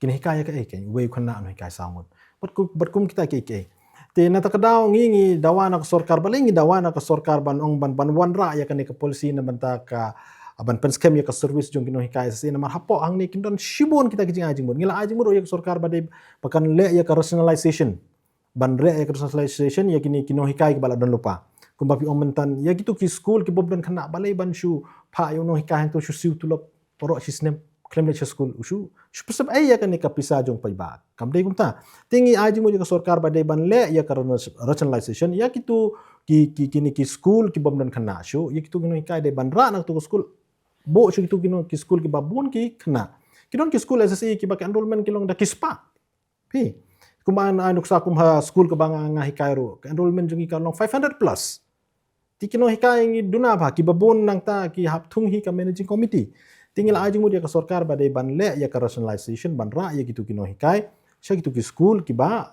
kini Hikai ka kan wei khna no Hikai sangon bat kum kita ke te na takadaw ngi dawa na ka Sorkar balingi dawa na ka Sorkar ban ong ban wanra ya kan ka polisi na banta ka aban Pynskhem ya ka service jong kino Hikai SSA na marhapo ang ni kindon shibon kita kijing ajing bon ngila ajing mo ya ka Sorkar badai pakan le ya ka rationalization ban re ya ka rationalization ya kino Hikai bala don lupa kumbapi ong mentan ya gitu ki school ki bob don khana balai ban shu pha yo no Hikai to shu siu tulop poro sisnem claim le school ushu pasab ai ya kan ka pisa jong pai ba kam dei kumta tingi ajing mo ya ka Sorkar badai ban le ya ka rationalization ya gitu kini ki school ki bob don khana shu ya gitu kino Hikai de ban ra na to school bo shu gitu kino ki school ki babun ki khana kidon ki school SSA ki ba enrollment kilong da kispa pi kumaan anuk sa kum ha school ka banga nga Hikai ro ka enrollment jong ka long 500 plus ti kino Hikai ngi duna ba ki babun nang ta ki hap thung hi ka managing committee tingil ajing mo dia ka Sorkar badai ban le ya ka rationalization ban ra ya gitu kino Hikai sha gitu ki school ki ba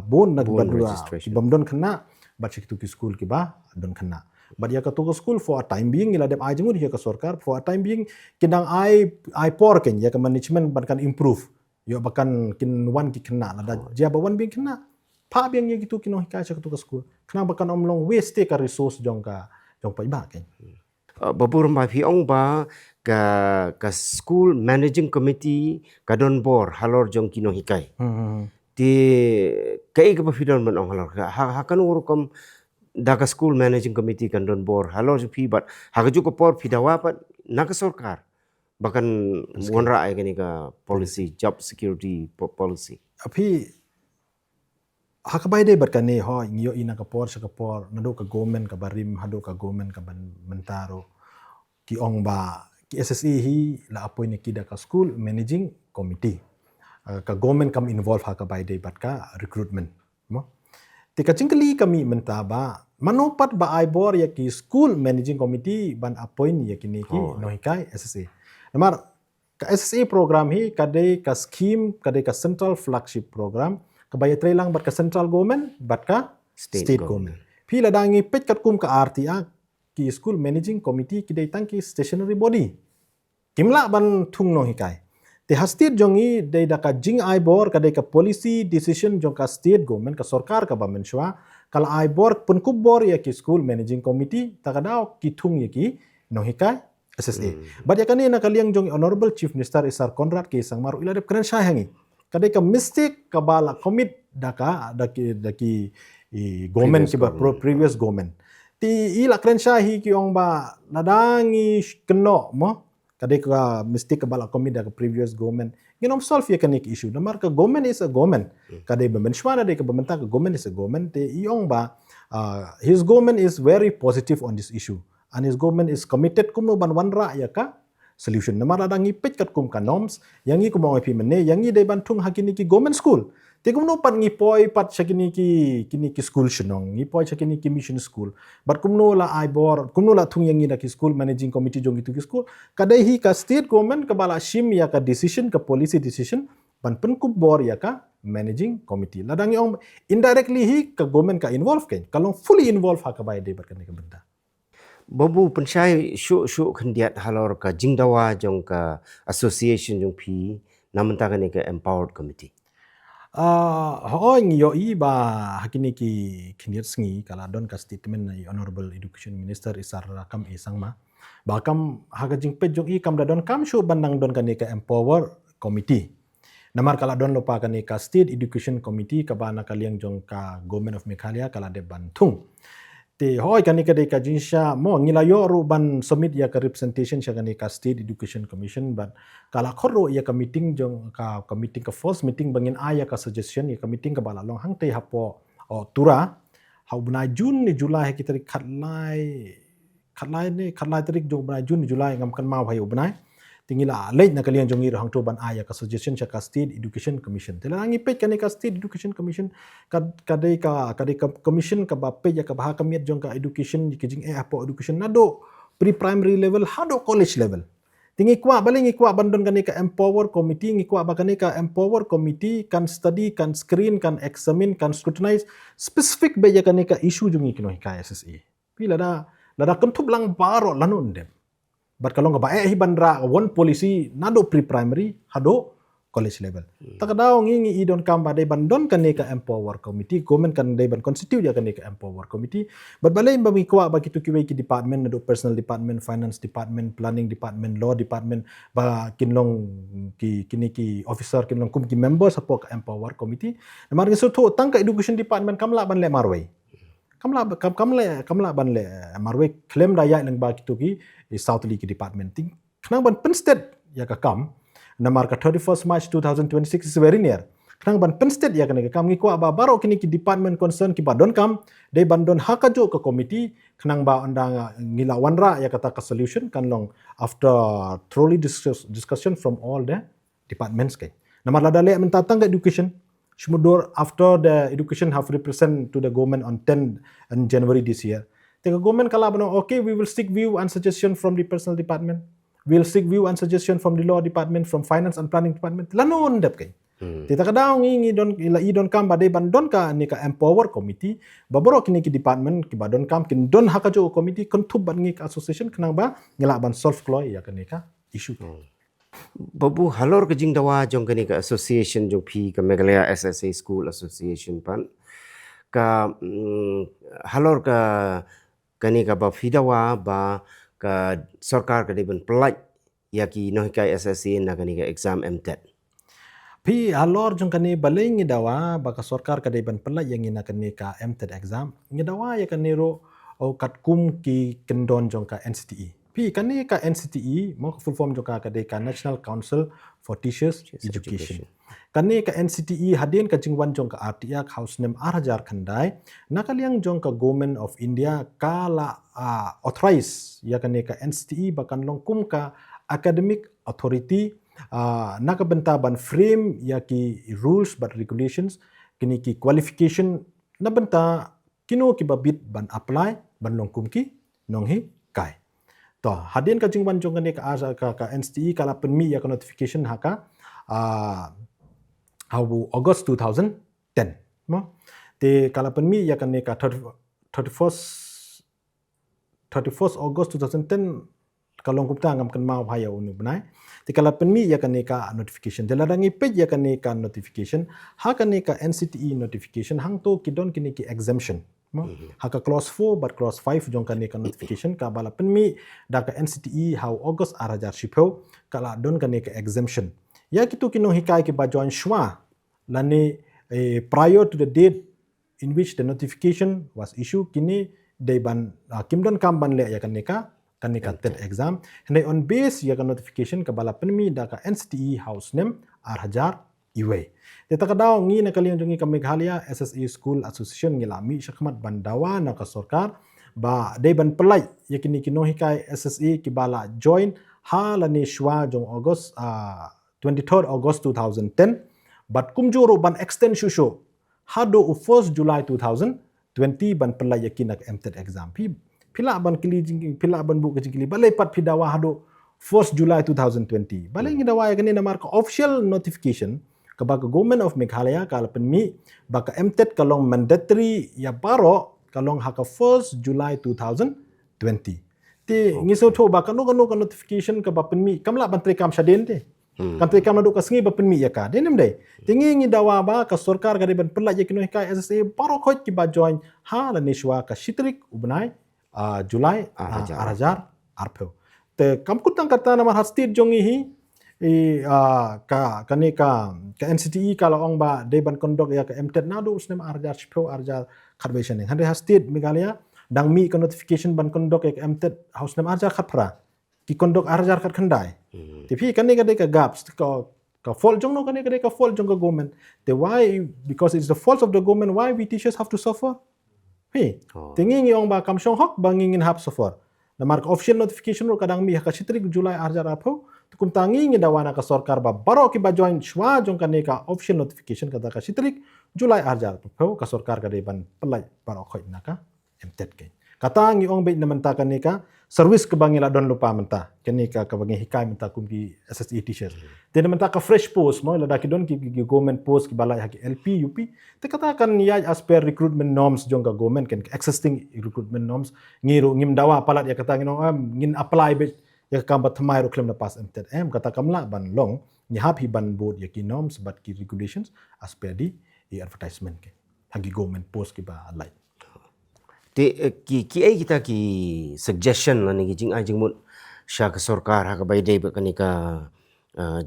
bon na ki bam don khana ba gitu ki school ki ba don khana but ya ka to school for a time being ila dem ajing mo dia ka Sorkar for a time being kinang ai por ken ya ka management ban kan improve yo bakan kin wan ki kena la da jaba wan bin kena pa biang ye gitu kino hikai cha tu ka school kena bakan om long waste ka resource jong pa iba kan Babu rumah piong ba ka school managing committee ka don bor halor jong kino hikai. Ti kai ka pafidon man ong halor ha kan urukom da ka school managing committee kan don bor halor ju pi bat ha ka ju ko por pidawa pat na ka sorkar bahkan wonra ai kani ka policy job security policy. Api hakabai de berkane ho ngio ina ka por sa ka por nado ka government ka barim hado ka government ka mentaro ki ong ba ki SSE hi la appoint ni kida ka school managing committee ka government kam involve hakabai de bat ka recruitment mo te ka cingkali kami mentaba manopat ba ai bor ya ki school managing committee ban appoint ya kini ki Nonghikai SSE namar ka SSE program hi kadai ka scheme kadai ka central flagship program kabaya trailang bat ka central government bat ka state government phi la dangi pet kat kum ka RTA ki school managing committee ki dai tang ki stationary body kimla ban thung Nonghikai te hastit jongi dai da ka jing ai bor kadai ka policy decision jong ka state government ka sorkar ka ba menshwa kala ai bor pun kub bor ya ki school managing committee takadao ki thung ya ki Nonghikai SSA but ya kani na kaliang jong honorable chief minister Isar Conrad ki sangmaru ila dep kren sha hangi kadai ka mistake ka bala commit daki government ki ba previous government ti ila kren sha hi ki ong ba nadangi keno mo kadai ka mistake ka bala commit daka previous government ginom solve ya kanik issue namar ka government is a government kadai ba menshwana dai ka bamenta ka government is a government te iong ba his government is very positive on this issue and his government is committed kumno ban wanra ya ka solution namar ada ngipet kat kum ka norms yang i kumong pi mene yang i dai ban thung hakini ki government school te kumno pan ngipoi pat sakini ki school shnong ngipoi sakini ki mission school but kumno la ai bor kumno la thung yang i da ki school managing committee jong itu ki school kadai hi ka state government ka bala shim ya ka decision ka policy decision ban pen kup bor ya ka managing committee ladang ong indirectly hi ka government ka involve ken kalong fully involve ha ka bai de ber kan ka benda Babu pensai syuk kendiat halor ka jingdawa jong ka association jong pi namenta kan ka empowered committee. Hoing yo i ba hakini ki kendiat sengi kala don ka statement na honorable education minister Isar Rakam isangma ba kam haga jingpet jong i kam da don kam syu bandang don kan ka empower committee. Namar kala don lopa kan ka state education committee ka ba na kaliang jong ka government of Meghalaya kala de bantung. Te hoi kan ka de ka jinsha mo ngilayo ru ban submit ya ka representation sya kan ka state education commission ban kala khoro ya ka meeting jong ka meeting ka first meeting bangin aya ka suggestion ya ka meeting ka bala long hang te hapo tura hau bunai jun ni julai kita khatlai tarik jong bunai jun ni julai ngam kan mau hai bunai tingila late na kalian jong ir hang to ban aya ka suggestion sya ka state education commission te langi pe kan ka state education commission kadai ka commission ka ba pe ya ka bah kamiat jong ka education ki jing apo education nado pre primary level hado college level tingi kwa baling kwa bandon kan ka empower committee ngi kwa ba kan ka empower committee kan study kan screen kan examine kan scrutinize specific be ya kan ka issue jong kino Hikai SSE pila da kentup lang baro lanun dem but kalau nggak hi bandra one policy nado pre primary hado college level takadaw ngingi idon kamba dai bandon kan ka empower committee government kan dai ban constitute ya kan ka empower committee but balay ba mikwa ba kitu kiway ki department nado personal department finance department planning department law department ba kinlong kini ki officer kinlong kum ki members apo ka empower committee namar so to tangka education department kamla ban le marway kamla ban le marway claim daya lang ba kitu ki South League Department ting kenang ban Pynskhem ya ka kam namar ka 31st March 2026 is very near kenang ban Pynskhem ya ka kam ngi ko ba baro kini ki department concern ki badon kam dei bandon hakajo ka committee kenang ba anda ngila wanra ya kata ka solution kan long after thoroughly discussion from all the departments kai namar lada le mentatang ka education Shmudur after the education have represent to the government on 10 January this year the government kala bano okay we will seek view and suggestion from the personal department we will seek view and suggestion from the law department from finance and planning department lanon dap kai tita kadaw ngi don ila idon kam badai bandon ka ni ka empower committee baboro kini ki department ki badon kam kin don hakajo committee kontub ban ngi association kenang ba ngila ban solve kloy ya kan ka issue Babu halor ke jing dawa jong kani ka association jong pi ka Meghalaya SSA School Association pan ka halor kani ka ba fidawa ba ka Sorkar ka deban pelaj yaki Nonghikai SSC na kani ka exam MTET. Pi alor jong kani baleng ngidawa baka Sorkar kadai ban pelaj yang ina kani ka MTET exam ngidawa ya kani ro au katkum ki kendon jong ka NCTE. Pi kani ka NCTE mo full form jong ka kadai ka National Council for Teachers Education. Kani ka NCTE hadin ka jingwan jong ka artiak house name arajar khandai nakaliang jong ka Government of India kala authorize ya kani ka NCTE bakan longkum ka academic authority nakabenta ban frame ya ki rules but regulations kini ki qualification na benta kino ki babit ban apply ban longkum ki Nonghikai. To hadin ka jingwan jong kani ka NCTE kala penmi ya ka notification haka August 2010 mo te kala penmi ya kani ka 31st August 2010 kalong kumta ngam kan mau haya unu benai ti kala penmi ya kani ka notification deladangi page ya kani ka notification ha kani ka NCTE notification hang to kidon kini ki exemption mo ha ka clause 4 but clause 5 jong kani ka notification ka bala penmi da ka NCTE how August arajar shipho kala don kani ka exemption ya kitu kinong hikai ki bajoan shwa lani prior to the date in which the notification was issued kini they ban kimdon kam ban le ya kani ka TET exam and on base ya ka notification ka bala penmi da ka NCTE house name arhajar iwe teta kadaw ngi na kalian jongi ka Meghalaya SSA School Association ngilami syakmat bandawa na ka Sorkar ba day ban pelai ya kini Nonghikai SSA ki bala join halani shwa jong August 23rd August 2010 but kumjuro ban extend shusho hado 1st July 2020 ban pelai ya kinak MTET exam pila ban kili pila ban bu kili balai pat pidawa hado 1st July 2020 balai ngidawa ya kani namar ka official notification ka baga Government of Meghalaya kala penmi baka MTET kalong mandatory ya baro kalong haka 1st July 2020 ti ngiso tho baka no ka notification ka ba penmi kamla ban trekam shaden te kan trekam nadu ka sengi ba penmi ya ka denem dai tingi ngidawa ba ka Sorkar ka ban pelaj ya Nonghikai SSA baro khoj ki ba join ha la nishwa ka shitrik ubnai Julai arajar arpeu te kamkutang kata nama hastit jongi hi ka NCTE kalau ong ba de ban kondok ya ka MTET nadu usnem arajar shpeu arajar karbation hande hastit Meghalaya dang mi ka notification ban kondok ya ka MTET house nem arajar khapra ki kondok arajar khat khandai tapi kani ka gaps ka fault jong no kani ka fault jong ka government te why because it's the fault of the government why we teachers have to suffer tingi ong ba kam shong hok bangingin hap sofor na mark official notification ro kadang mi ka sitrik Julai arjar apo tukum tangi ngi dawana ka Sorkar ba baro ki ba join shwa jong kane ka official notification kata ka sitrik Julai arjar apo ka Sorkar ka deban pelai baro khoi naka MTET ke kata ngi ong be namenta kane ka service ke bangila don lupa menta kane ka bangi Hikai menta kum ki SSE teachers te namenta ka fresh post mo la ki don ki government post ki balai haki LP UP te katakan ya as per recruitment norms jong ka government kan existing recruitment norms ngiro ngimdawa palat ya kata ngin apply be ya ka bat thamai ro claim na pass MTET kata kamla ban long ni happy ban board ya ki norms but ki regulations as per di advertisement ke hagi government post ki ba like Ti ki ai kita ki suggestion la ni jing ai jing mut sha ka Sorkar ha ka bai dei ba kani ka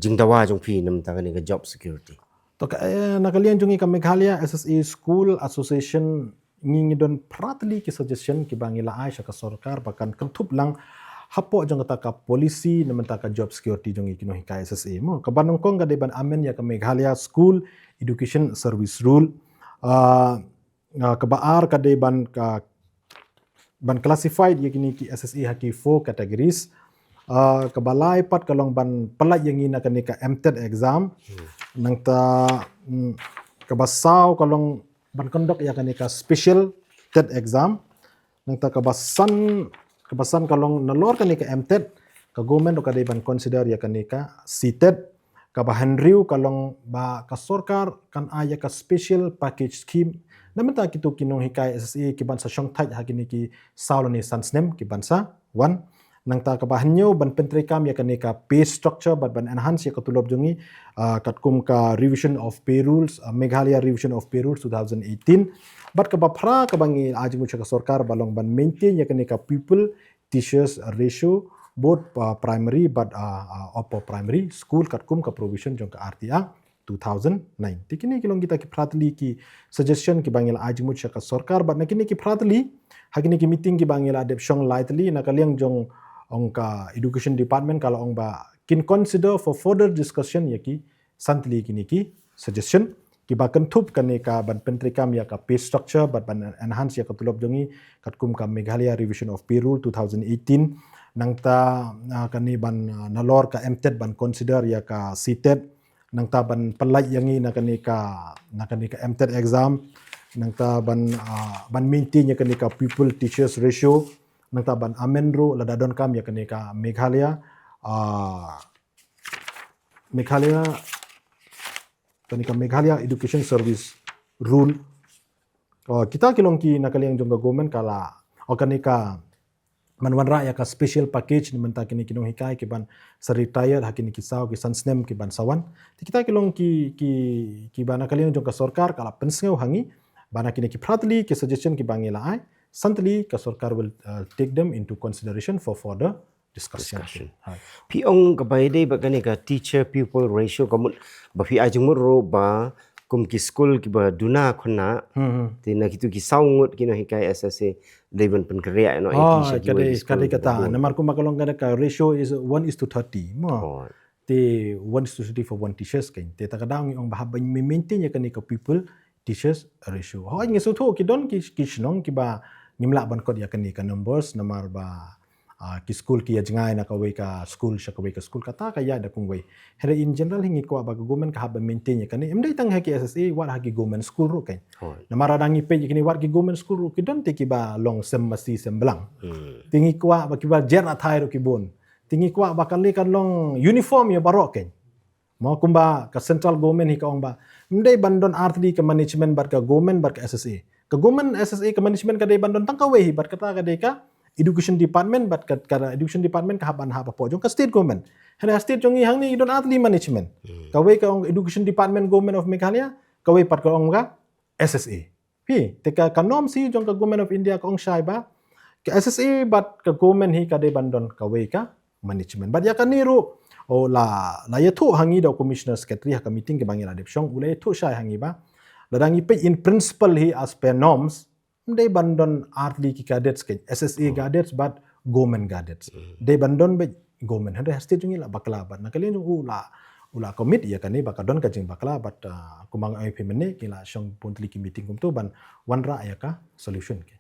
jing dawa jong phi nam ta kani ka job security to ka nakalian jongi ka Meghalaya SSA School Association ngi don pratli ki suggestion ki bangila ai sha ka Sorkar bakan kentup lang hapo jong ka policy nam ta ka job security jongi ki Nonghikai SSA mo ka banong kong ga de ban amen ya ka Meghalaya School Education Service Rule ka baar ka de ban classified yakini ki SSA haki 4 categories kabalai pat kalong ban pelaj yang ina kani ka MTET exam nang ta kabasaw kalong ban kondok ya kani ka special TET exam nang ta kabasan kalong nalor kani ka MTET ka government ka ban consider ya kani ka CTET ka bahanriu kalong ba ka Sorkar kan aya ka special package scheme namenta kitu kinong Hikai SSA ki bansa shong thai hakini ki saulani sansnem ki bansa 1 nang ta ka bahanyo ban pentrikam ya kaneka pay structure ban enhance ya katulop jongi katkum ka revision of pay rules Meghalaya revision of pay rules 2018 bat ka bapra ka bangi ajing ka Sorkar balong ban maintain ya kaneka people teachers ratio both primary but upper primary school katkum ka provision jong ka RTA 2009 tikini kilong kita ki pratli ki suggestion ki bangil ajing ka Sorkar bat nakini ki pratli hagini ki meeting ki bangil adoption lightly nakaliang jong ongka education department kalau ong ba kin consider for further discussion yaki santli kini ki suggestion ki ba kentup kaneka ban pentrikam ya ka pay structure ban enhance ya ka tulop jongi katkum ka Meghalaya revision of pay rule 2018 nangta kani ban nalor ka MTED ban consider ya ka CTED nangta ban pelai yangi nakani ka MTED exam nangta ban maintain ya kani ka pupil teachers ratio nangta ban amenro ladadon kam ya kani ka Meghalaya kani ka Meghalaya education service rule kita kilong ki nakaliang jong government kala kani ka manwanra ya ka special package ni menta kini Nonghikai ki ban retire hakini ki saw ki sansnem ki ban sawan kita kilong ki ban nakaliang jong ka Sorkar kala Pynskhem hangi bana kini ki pratli ki suggestion ki bangila ai santli ka Sorkar will take them into consideration for further discussion. Pi ong kabayde ba kani ka teacher pupil ratio kamu ba pi ajung ro ba kum ki school ki ba duna khona tina kitu ki saungut ki Hikai SSA leven pen kerja no teacher ki kade kata namar kum makalong kada ka ratio is 1:30 mo te 1:30 for one teachers kain te takadang ong bahab maintain ya kani ka pupil teachers ratio ho ngi so tho ki don ki shnong ki ba nimla ban ko ya kani ka numbers namar ba ki school ki ajngai na kawai ka school sha kawai ka school kata ka ya da kungwai here in general hingi ko ba government ka haba maintain ya kani emdai tang ha ki SSA war ha ki government school ro kai namara dangi pe kini war ki government school ro ki don te ki ba long sem masi semblang tingi ko ba ki ba jer athai ro ki bon tingi ko ba kali kan long uniform ya barok kai mau kumba ka central government hi ka ong ba emdai bandon artli ka management bar ka government bar ka SSA ka government SSA ka management ka dai bandon tang kawai hi bar kata ka dai ka education department but kada education department ka haban haba po jong ka state government hana state jong hang ni don atli management kawai ka ong education department government of Meghalaya kawai pat ka ong ka SSA pi teka kanom si jong ka government of India ka ong shai ba ka SSA but ka government hi ka de bandon kawai ka management but ya ka niru la ya thu hangi do commissioner secretary ha ka meeting ke bangila de shong ulai thu shai hangi ba ladangi pe in principle hi as per norms they bandon artli ki cadets ke SSA cadets but government cadets they bandon be government hande state jungi la bakla bat nakali ula commit ya kani bakadon ka jing bakla but kumang ai pemene kila shong pontli ki meeting kum tu ban wanra ya ka solution ke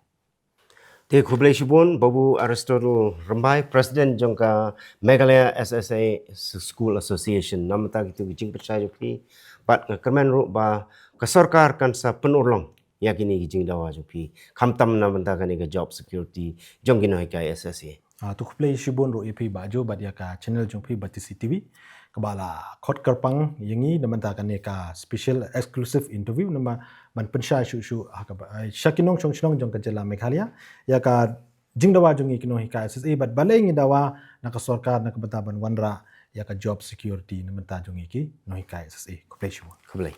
te khublai shibon babu Aristotle Rambai president jongka Meghalaya SSA School Association namata gitu jing percaya pi but kermen ru ba ka Sorkar kan sa penulong ya kini gijing dawa jopi khamtam na banta kani ka job security jong kino Hikai SSA tu play shibon ro epi bajo badia ka channel jong pi batisi TV kabala khot karpang yangi namanta kani ka special exclusive interview nama man pensha shu shakinong chongchnong jong ka jela Meghalaya ya ka jing dawa jong kino Hikai SSA bat balai ngi dawa na ka Sorkar na ka bataban wanra ya ka job security namanta jong ki no Hikai SSA ko play shibon khublai